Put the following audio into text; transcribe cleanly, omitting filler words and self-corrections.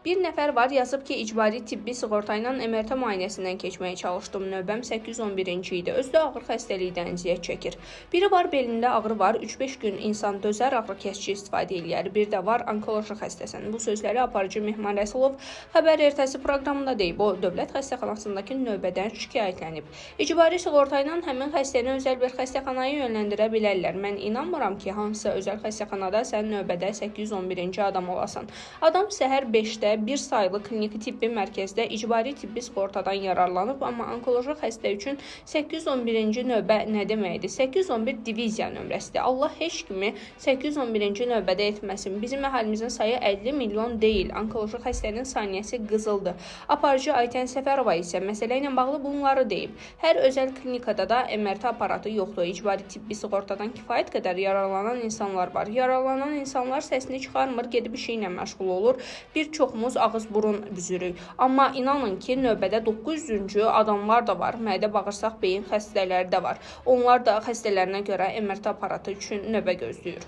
Bir nəfər var, yazıb ki, icbari tibbi sığorta ilə MRT müayinəsindən keçməyə çalışdım. Növbəm 811-ci idi. Özü də ağır xəstəlikdən əziyyət çəkir. Biri var, belində ağrı var, 3-5 gün insan dözər, ağrı kəsici istifadə eləyər. Bir də var, onkoloji xəstəsən. Bu sözləri aparıcı Mehman Rəsulov xəbər ertəsi proqramında deyib. O, dövlət xəstəxanasındakı növbədən şikayətlənib. İcbari sığorta ilə həmin xəstəni özəl bir xəstəxanaya yönləndirə bilərlər. Mən inanmıram ki, hansısa özəl xəstəxanada sən növbədə 811-ci adam olasan. Adam səhər 5-də bir sayılı kliniki tibbi mərkəzdə icbari tibbi sığortadan yararlanıb, amma onkoloji xəstə üçün 811-ci növbə nə deməkdir? 811 diviziya nömrəsidir. Allah heç kimi 811-ci növbədə etməsin. Bizim əhalimizin sayı 50 milyon deyil. Onkoloji xəstənin saniyəsi qızıldır. Aparıcı Aytən Səfərova isə məsələ ilə bağlı bunları deyib. Hər özəl klinikada da MRT aparatı yoxdur. İcbari tibbi sığortadan kifayət qədər yararlanan insanlar var. Yararlanan insanlar səsini çıxarmır, gedib işi ilə məşğul olur. Bir çoxumuz ağız-burun büzürük. Amma inanın ki, növbədə 900-cü adamlar da var. Mədə, bağırsaq, beyin xəstələri də var. Onlar da xəstələrinə görə MRT aparatı üçün növbə gözləyir.